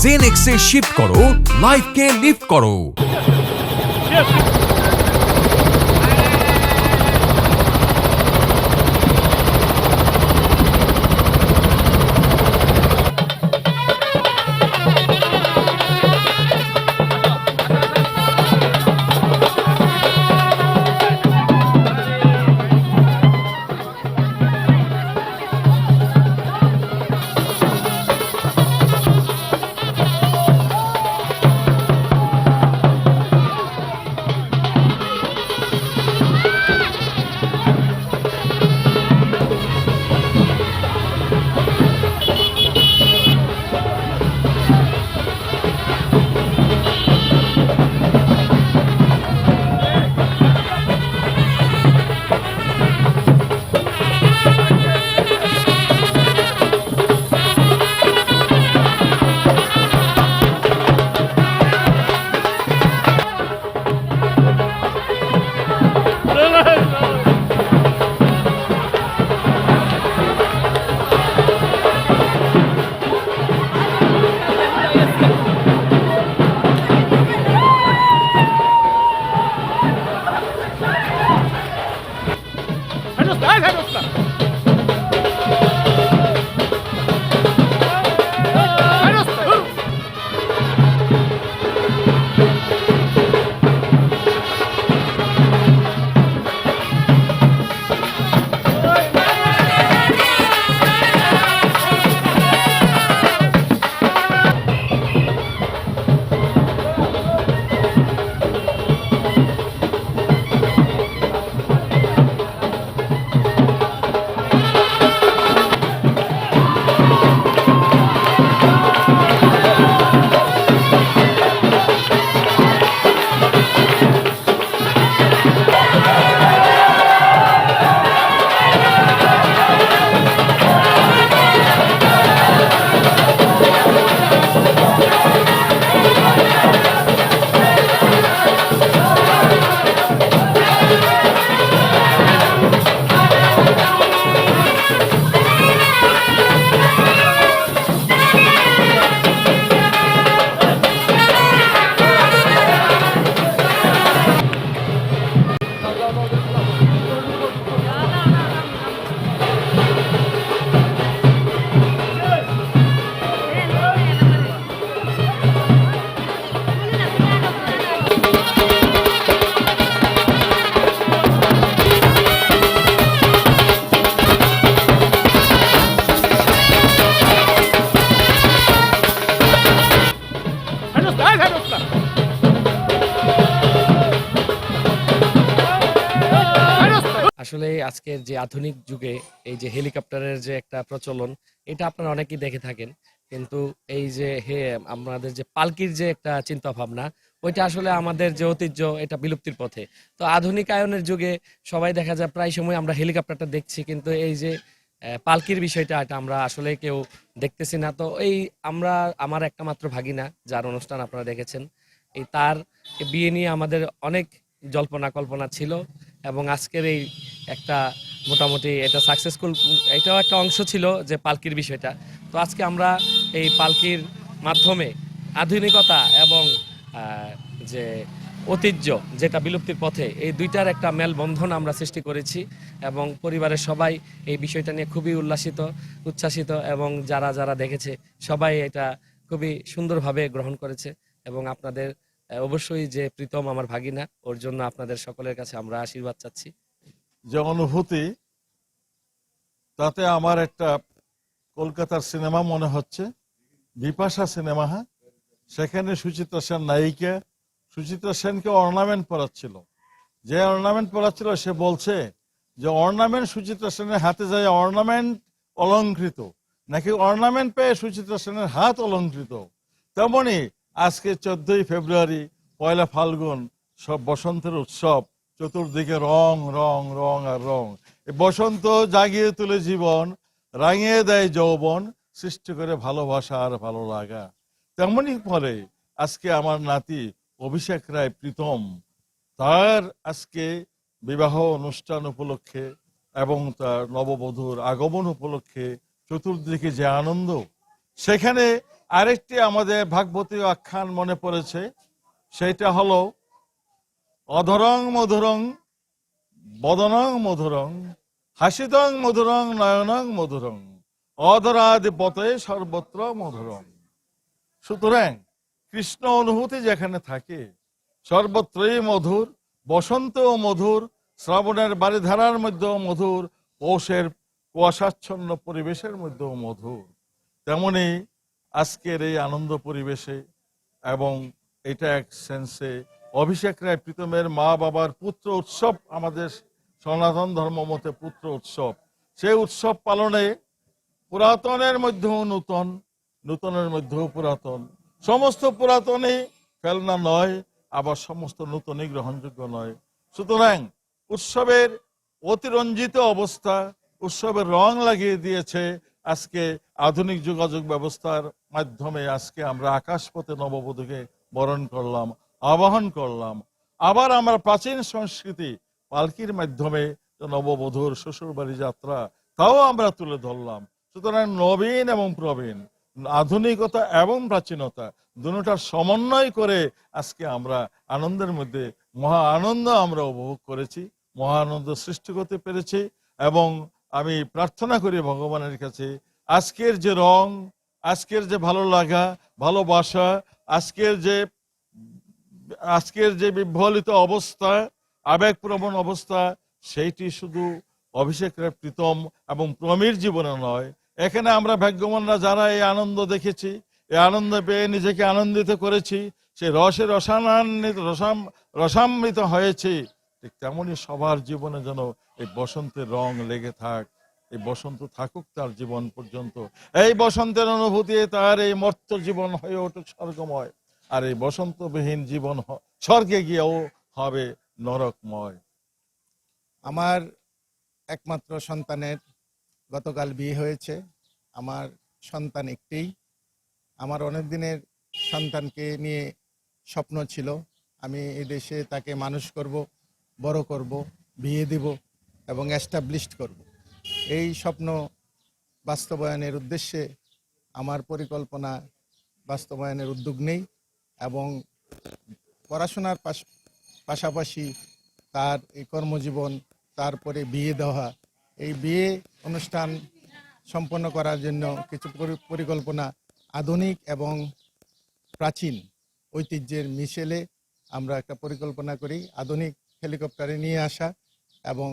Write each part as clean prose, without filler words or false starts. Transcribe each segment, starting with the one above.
জেনেক্সে shift করো, লাইফকে lift করো। আসলে আজকের যে আধুনিক যুগে এই যে হেলিকপ্টারের যে একটা প্রচলন, এটা আপনারা অনেকেই দেখে থাকেন, কিন্তু এই যে আমাদের যে পালকির যে একটা চিন্তা ভাবনা, ওইটা আসলে আমাদের যে ঐতিহ্য, এটা বিলুপ্তির পথে। তো আধুনিকায়নের যুগে সবাই দেখা যায় প্রায় সময় আমরা হেলিকপ্টারটা দেখছি, কিন্তু এই যে পালকির বিষয়টা এটা আমরা আসলে কেউ দেখতেছি না। তো এই আমরা, আমার একটা মাত্র ভাগিনা যার অনুষ্ঠান আপনারা দেখেছেন, এই তার বিয়ে নিয়ে আমাদের অনেক জল্পনা কল্পনা ছিল, এবং আজকের এই একটা মোটামুটি এটা সাকসেসফুল, এটাও একটা অংশ ছিল যে পালকির বিষয়টা। তো আজকে আমরা এই পালকির মাধ্যমে আধুনিকতা এবং যে ঐতিহ্য যেটা বিলুপ্তির পথে, এই দুইটার একটা মেলবন্ধন আমরা সৃষ্টি করেছি, এবং পরিবারের সবাই এই বিষয়টা নিয়ে খুবই উচ্ছ্বাসিত, এবং যারা যারা দেখেছে সবাই এটা খুবই সুন্দরভাবে গ্রহণ করেছে। এবং আপনাদের অবশ্যই যে প্রীতম আমার ভাগিনা, ওর জন্য আপনাদের সকলের কাছে আমরা আশীর্বাদ চাচ্ছি। যে অনুভূতি, তাতে আমার একটা কলকাতার সিনেমা মনে হচ্ছে, বিপাশা সিনেমা। হ্যাঁ, সেখানে সুচিত্রা সেন নায়িকা, সুচিত্রা সেনকে অর্নামেন্ট পরাচ্ছিল। যে অর্নামেন্ট পরাচ্ছিল সে বলছে যে অর্নামেন্ট সুচিত্রা সেনের হাতে যায় অর্নামেন্ট অলঙ্কৃত, নাকি অর্নামেন্ট পেয়ে সুচিত্রা সেনের হাত অলঙ্কৃত। তেমনি আজকে 14ই ফেব্রুয়ারি, পয়লা ফাল্গুন, সব বসন্তের উৎসব, চতুর্দিকে রং রং রং আর রং। এই বসন্ত জাগিয়ে তুলে জীবন, রাঙিয়ে দেয় যৌবন, সৃষ্টি করে ভালোবাসা আর ভালো লাগা। তেমনি পরে আজকে আমার নাতি অভিষেক রায় প্রীতম, তার আজকে বিবাহ অনুষ্ঠান উপলক্ষে এবং তার নববধূর আগমন উপলক্ষে চতুর্দিকে যে আনন্দ, সেখানে আরেকটি আমাদের ভাগবতী আখ্যান মনে পড়েছে। সেটা হলো অধরং মধুরং বদনং মধুরং হাসিতং মধুরং নয়নং মধুরং অধরাদি পথে সর্বত্র মধুরং। সুতরাং কৃষ্ণ অনুভূতি যেখানে থাকে সর্বত্রই মধুর, বসন্তেও মধুর, শ্রাবণের বারিধারার মধ্যেও মধুর, পৌষের কুয়াশাচ্ছন্ন পরিবেশের মধ্যেও মধুর। তেমনি আজকের এই আনন্দ পরিবেশে, এবং এটা এক সেন্সে অভিষেক রায় প্রীতমের মা বাবার পুত্র উৎসব, আমাদের সনাতন ধর্ম মতে পুত্র উৎসব, সেই উৎসব পালনে পুরাতনের মধ্যেও নূতন, নূতনের মধ্যেও পুরাতন, সমস্ত পুরাতনই ফেলনা নয়, আবার সমস্ত নূতনই গ্রহণযোগ্য নয়। সুতরাং উৎসবের অতিরঞ্জিত অবস্থা, উৎসবের রং লাগিয়ে দিয়েছে আজকে আধুনিক যোগাযোগ ব্যবস্থার মাধ্যমে। আজকে আমরা আকাশপথে নববধূকে বরণ করলাম, আবাহন করলাম। আবার আমরা প্রাচীন সংস্কৃতি পালকির মাধ্যমে নববধূর শ্বশুরবাড়ি যাত্রা, তাও আমরা তুলে ধরলাম। সুতরাং নবীন এবং প্রবীণ, আধুনিকতা এবং প্রাচীনতা দুটোটার সমন্বয় করে আজকে আমরা আনন্দের মধ্যে মহা আনন্দ আমরা উপভোগ করেছি, মহা আনন্দ সৃষ্টি করতে পেরেছি। এবং আমি প্রার্থনা করি ভগবানের কাছে, আজকের যে রং, আজকের যে ভালো লাগা, ভালোবাসা, আজকের যে বিহ্বলিত অবস্থা, আবেগপ্রবণ অবস্থা, সেইটি শুধু অভিষেক রায় প্রীতম এবং প্রমীর জীবনে নয়, এখানে আমরা ভাগ্যবানরা যারা এই আনন্দ দেখেছি, এই আনন্দ পেয়ে নিজেকে আনন্দিত করেছি, সেই রসে রসামৃত হয়েছে, ঠিক তেমনই সবার জীবনে যেন এই বসন্তের রং লেগে থাক, এই বসন্ত থাকুক তার জীবন পর্যন্ত। এই বসন্তের অনুভূতি তার এই মর্ত্য জীবন হয়ে উঠুক স্বর্গময়, আর এই বসন্তবিহীন জীবন স্বর্গে গিয়েও হবে নরকময়। আমার একমাত্র সন্তানের গতকাল বিয়ে হয়েছে। আমার সন্তান একটিই। আমার অনেক দিনের সন্তানকে নিয়ে স্বপ্ন ছিল, আমি এই দেশে তাকে মানুষ করব, বড় করব, বিয়ে দেব এবং এস্টাবলিশড করব। এই স্বপ্ন বাস্তবায়নের উদ্দেশ্যে আমার পরিকল্পনা বাস্তবায়নের উদ্যোগ নেই, এবং পড়াশোনার পাশাপাশি তার এই কর্মজীবন, তারপরে বিয়ে দেওয়া, এই বিয়ে অনুষ্ঠান সম্পন্ন করার জন্য কিছু পরিকল্পনা আধুনিক এবং প্রাচীন ঐতিহ্যের মিশেলে আমরা একটা পরিকল্পনা করি, আধুনিক হেলিকপ্টারে নিয়ে আসা এবং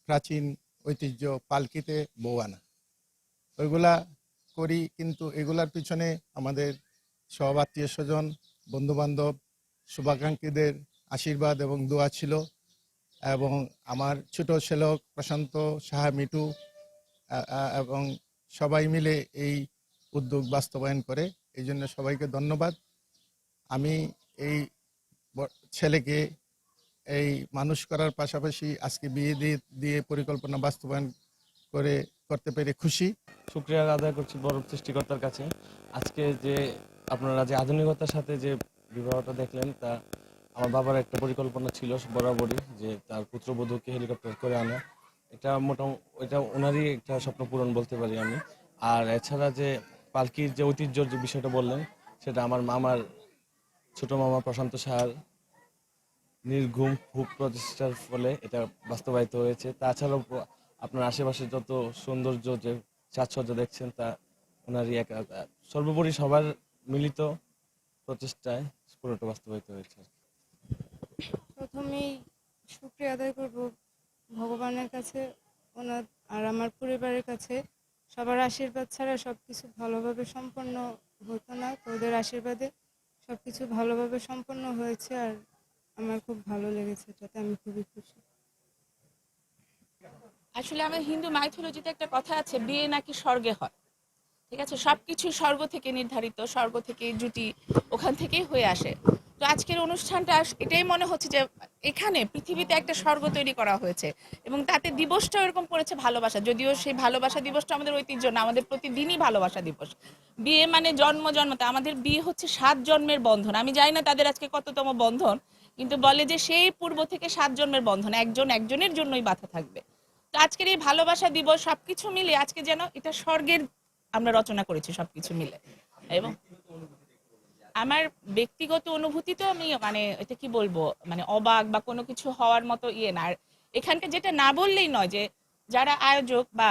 প্রাচীন ঐতিহ্য পালকিতে বউ আনা, ওইগুলা করি। কিন্তু এগুলার পিছনে আমাদের সব আত্মীয় স্বজন, বন্ধুবান্ধব, শুভাকাঙ্ক্ষীদের আশীর্বাদ এবং দোয়া ছিল, এবং আমার ছোট ছেলক প্রশান্ত সাহা মিটু এবং সবাই মিলে এই উদ্যোগ বাস্তবায়ন করে। এই জন্য সবাইকে ধন্যবাদ। আমি এই ছেলেকে এই মানুষ করার পাশাপাশি আজকে বিয়ে দিয়ে পরিকল্পনা বাস্তবায়ন করতে পেরে খুশি। শুকরিয়া আদায় করছি বড় সৃষ্টিকর্তার কাছে। আজকে যে আপনারা যে আধুনিকতার সাথে যে বিবাহটা দেখলেন, তা আমার বাবার একটা পরিকল্পনা ছিল বরাবরই, যে তার পুত্রবধূকে হেলিকপ্টার করে আনা। এটা ওনারই একটা স্বপ্ন পূরণ বলতে পারি আমি। আর এছাড়া যে পালকির যে ঐতিহ্যর যে বিষয়টা বললেন, সেটা আমার মামার ছোট মামা প্রশান্ত সাহার নির্ঘুম প্রচেষ্টার ফলে এটা বাস্তবায়িত হয়েছে। তাছাড়াও আপনার আশেপাশে যত সৌন্দর্য, যে সাজসজ্জা দেখছেন, তা ওনারই সর্বোপরি সবার মিলিত প্রচেষ্টায় পুরোটা বাস্তবায়িত হয়েছে। প্রথমেই শুকরিয়া আদায় করব ভগবানের কাছে, ওনার আর আমার পরিবারের কাছে। সবার আশীর্বাদ ছাড়া সবকিছু ভালোভাবে সম্পন্ন হতো না, তো ওদের আশীর্বাদে সবকিছু ভালোভাবে সম্পন্ন হয়েছে আর আমার খুব ভালো লেগেছে, এটাতে আমি খুবই খুশি। আসলে আমার হিন্দু মাইথোলজিতে একটা কথা আছে, বিয়ে নাকি স্বর্গে হয়। ঠিক আছে, সবকিছু স্বর্গ থেকে নির্ধারিত, স্বর্গ থেকে জুটি ওখান থেকেই হয়ে আসে। তো আজকের অনুষ্ঠানটা এটাই মনে হচ্ছে যে এখানে পৃথিবীতে একটা স্বর্গ তৈরি করা হয়েছে এবং তাতে দিবসটা এরকম পড়েছে ভালোবাসা। যদিও সেই ভালোবাসা দিবসটা আমাদের ঐতিহ্য না, আমাদের প্রতিদিনই ভালোবাসা দিবস। বিয়ে মানে জন্ম জন্মতে, আমাদের বিয়ে হচ্ছে 7 জন্মের বন্ধন। আমি জানি না তাদের আজকে কততম বন্ধন, কিন্তু বলে যে সেই পূর্ব থেকে 7 জন্মের বন্ধন, একজন একজনের জন্যই বাঁধা থাকবে। তো আজকের এই ভালোবাসা দিবস সবকিছু মিলে আজকে যেন এটা স্বর্গের আমরা রচনা করেছি সবকিছু মিলে। এবং আমার ব্যক্তিগত অনুভূতি তো আমি মানে এটা কি বলবো, মানে অবাক বা কোনো কিছু হওয়ার মতো ইয়ে না। আর এখানকে যেটা না বললেই নয় যে যারা আয়োজক বা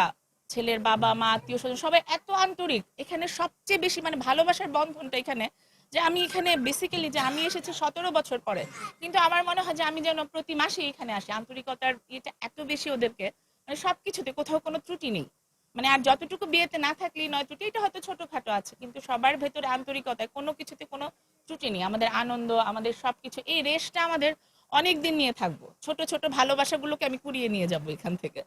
ছেলের বাবা মা আত্মীয় স্বজন সবাই এত আন্তরিক। এখানে সবচেয়ে বেশি মানে ভালোবাসার বন্ধনটা এখানে, যে আমি এখানে বেসিক্যালি যে আমি এসেছি 17 বছর পরে, কিন্তু আমার মনে হয় যে আমি যেন প্রতি মাসে এখানে আসি। আন্তরিকতার এটা এত বেশি ওদেরকে, মানে সবকিছুতে কোথাও কোনো ত্রুটি নেই। মানে আর যতটুকু বিয়েতে না থাকলেই নয় ত্রুটি, এটা হয়তো ছোটখাটো আছে, কিন্তু সবার ভেতরে আন্তরিকতায় কোনো কিছুতে কোনো ত্রুটি নেই। আমাদের আনন্দ, আমাদের সবকিছু, এই রেশটা আমাদের অনেক দিন নিয়ে থাকবো। ছোট ছোট ভালোবাসাগুলোকে আমি কুড়িয়ে নিয়ে যাবো এখান থেকে।